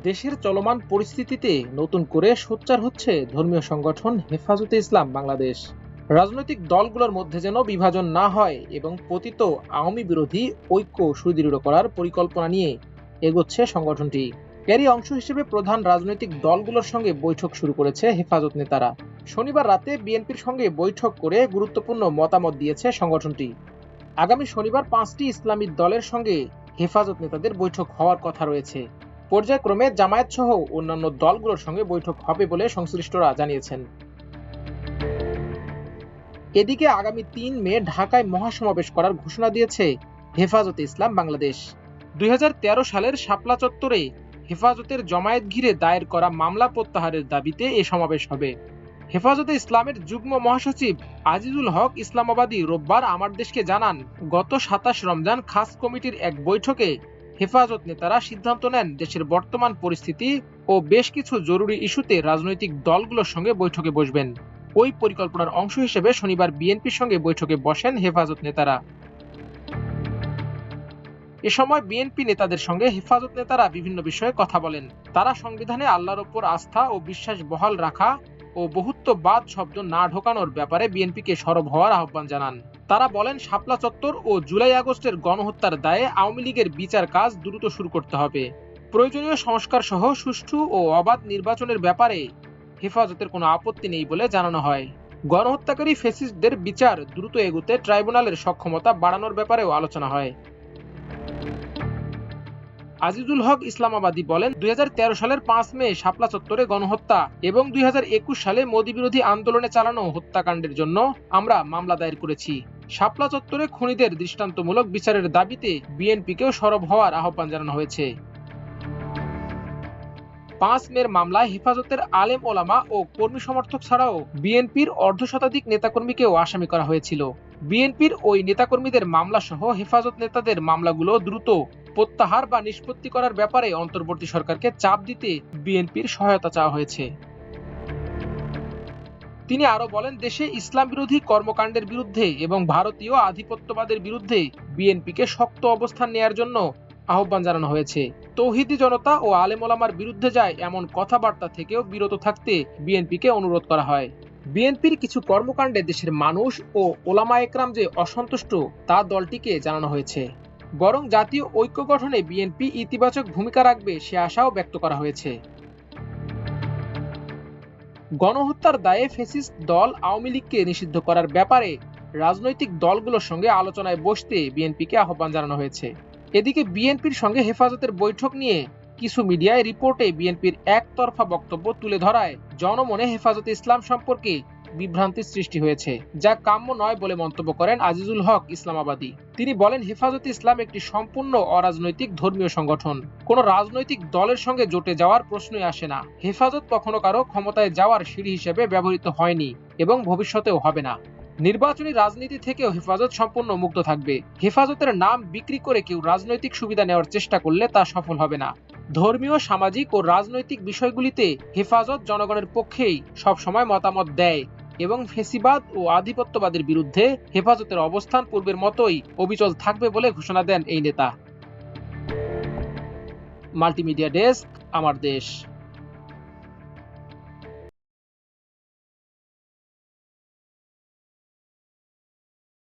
দেশের চলমান পরিস্থিতিতে নতুন করে সোচ্চার হচ্ছে ধর্মীয় সংগঠন হেফাজতে ইসলাম বাংলাদেশ। রাজনৈতিক দলগুলোর মধ্যে যেন বিভাজন না হয় এবং পতিত আওয়ামী বিরোধী ঐক্য সুদৃঢ় করার পরিকল্পনা নিয়ে এগোচ্ছে সংগঠনটি। এরই অংশ হিসেবে প্রধান রাজনৈতিক দলগুলোর সঙ্গে বৈঠক শুরু করেছে হেফাজত নেতারা। শনিবার রাতে বিএনপির সঙ্গে বৈঠক করে গুরুত্বপূর্ণ মতামত দিয়েছে সংগঠনটি। আগামী শনিবার 5টি ইসলামী দলের সঙ্গে হেফাজত নেতাদের বৈঠক হওয়ার কথা রয়েছে। পর্যায়ক্রমে জামায়াত সহ অন্যান্য দলগুলোর সঙ্গে বৈঠক হবে বলে সংশ্লিষ্টরা জানিয়েছেন। এদিকে আগামী 3 মে ঢাকায় মহাসমাবেশ করার ঘোষণা দিয়েছে হেফাজতে ইসলাম বাংলাদেশ। 2013 সালের শাপলা চত্বরে হেফাজতের জমায়েত ঘিরে দায়ের করা মামলা প্রত্যাহারের দাবিতে এ সমাবেশ হবে। হেফাজতে ইসলামের যুগ্ম মহাসচিব আজিজুল হক ইসলামাবাদী রোববার আমার দেশকে জানান, গত 27 রমজান খাস কমিটির এক বৈঠকে হেফাজত নেতারা সিদ্ধান্ত নেন দেশের বর্তমান পরিস্থিতি ও বেশ কিছু জরুরি ইস্যুতে রাজনৈতিক দলগুলোর সঙ্গে বৈঠকে বসবেন। ওই পরিকল্পনার অংশ হিসেবে শনিবার বিএনপির সঙ্গে বৈঠকে বসেন হেফাজত নেতারা। এ সময় বিএনপি নেতাদের সঙ্গে হেফাজত নেতারা বিভিন্ন বিষয়ে কথা বলেন। তারা সংবিধানে আল্লাহর ওপর আস্থা ও বিশ্বাস বহাল রাখা ও বহুত্ববাদ শব্দ না ঢোকানোর ব্যাপারে বিএনপিকে সরব হওয়ার আহ্বান জানান। তারা বলেন, শাপলা চত্বর ও জুলাই আগস্টের গণহত্যার দায়ে আওয়ামী লীগের বিচার কাজ দ্রুত শুরু করতে হবে। প্রয়োজনীয় সংস্কার সহ সুষ্ঠু ও অবাধ নির্বাচনের ব্যাপারে হেফাজতের কোনো আপত্তি নেই বলে জানানো হয়। গণহত্যাকারী ফ্যাসিস্টদের বিচার দ্রুত এগোতে ট্রাইব্যুনালের সক্ষমতা বাড়ানোর ব্যাপারেও আলোচনা হয়। আজিজুল হক ইসলামাবাদী বলেন, 2013 সালের 5 মে শাপলা চত্বরে গণহত্যা এবং 2021 সালে মোদি বিরোধী আন্দোলনে চালানো হত্যাকাণ্ডের জন্য আমরা মামলা দায়ের করেছি। শাপলা চত্বরে খুনিদের দৃষ্টান্তমূলক বিচারের দাবিতে বিএনপিকেও সরব হওয়ার আহ্বান জানানো হয়েছে। 5 মের মামলায় হেফাজতের আলেম ওলামা ও কর্মী সমর্থক ছাড়াও বিএনপির অর্ধশতাধিক নেতাকর্মীকেও আসামি করা হয়েছিল। বিএনপির ওই নেতাকর্মীদের মামলা সহ হেফাজত নেতাদের মামলাগুলো দ্রুত প্রত্যাহার বা নিষ্পত্তি করার ব্যাপারে অন্তর্বর্তী সরকারকে চাপ দিতে বিএনপির সহায়তা চাওয়া হয়েছে। তিনি আরো বলেন, দেশে ইসলাম বিরোধী কর্মকাণ্ডের বিরুদ্ধে এবং ভারতীয় আধিপত্যবাদের বিরুদ্ধে বিএনপিকে শক্ত অবস্থান নেয়ার জন্য আহ্বান জানানো হয়েছে। তৌহিদি জনতা ও আলেম ওলামার বিরুদ্ধে যায় এমন কথাবার্তা থেকেও বিরত থাকতে বিএনপিকে অনুরোধ করা হয়। বিএনপির কিছু কর্মকাণ্ডে দেশের মানুষ ও ওলামা একরাম যে অসন্তুষ্ট তা দলটিকে জানানো হয়েছে। বরং জাতীয় ঐক্য গঠনে বিএনপি ইতিবাচক ভূমিকা রাখবে সে আশাও ব্যক্ত করা হয়েছে। গণহত্যার দায়ে ফ্যাসিস্ট দল আওয়ামী লীগকে নিষিদ্ধ করার ব্যাপারে রাজনৈতিক দলগুলোর সঙ্গে আলোচনায় বসতে বিএনপিকে আহ্বান জানানো হয়েছে। এদিকে বিএনপির সঙ্গে হেফাজতের বৈঠক নিয়ে কিছু মিডিয়ায় রিপোর্টে বিএনপির একতরফা বক্তব্য তুলে ধরায় জনমনে হেফাজতে ইসলাম সম্পর্কে বিভ্রান্তির সৃষ্টি হয়েছে, যা কাম্য নয় বলে মন্তব্য করেন আজিজুল হক ইসলামাবাদী। তিনি বলেন, হেফাজতে ইসলাম একটি সম্পূর্ণ অরাজনৈতিক ধর্মীয় সংগঠন। কোনো রাজনৈতিক দলের সঙ্গে জোটে যাওয়ার প্রশ্নই আসে না। হেফাজত কখনো কারো ক্ষমতায় যাওয়ার সিঁড়ি হিসেবে ব্যবহৃত হয়নি এবং ভবিষ্যতেও হবে না। নির্বাচনী রাজনীতি থেকেও হেফাজত সম্পূর্ণ মুক্ত থাকবে। হেফাজতের নাম বিক্রি করে কেউ রাজনৈতিক সুবিধা নেওয়ার চেষ্টা করলে তা সফল হবে না। ধর্মীয়, সামাজিক ও রাজনৈতিক বিষয়গুলিতে হেফাজত জনগণের পক্ষেই সবসময় মতামত দেয় এবং ফ্যাসিবাদ ও আধিপত্যবাদের বিরুদ্ধে হেফাজতের অবস্থান পূর্বের মতোই অবিচল থাকবে বলে ঘোষণা দেন এই নেতা। মাল্টিমিডিয়া ডেস্ক, আমার দেশ।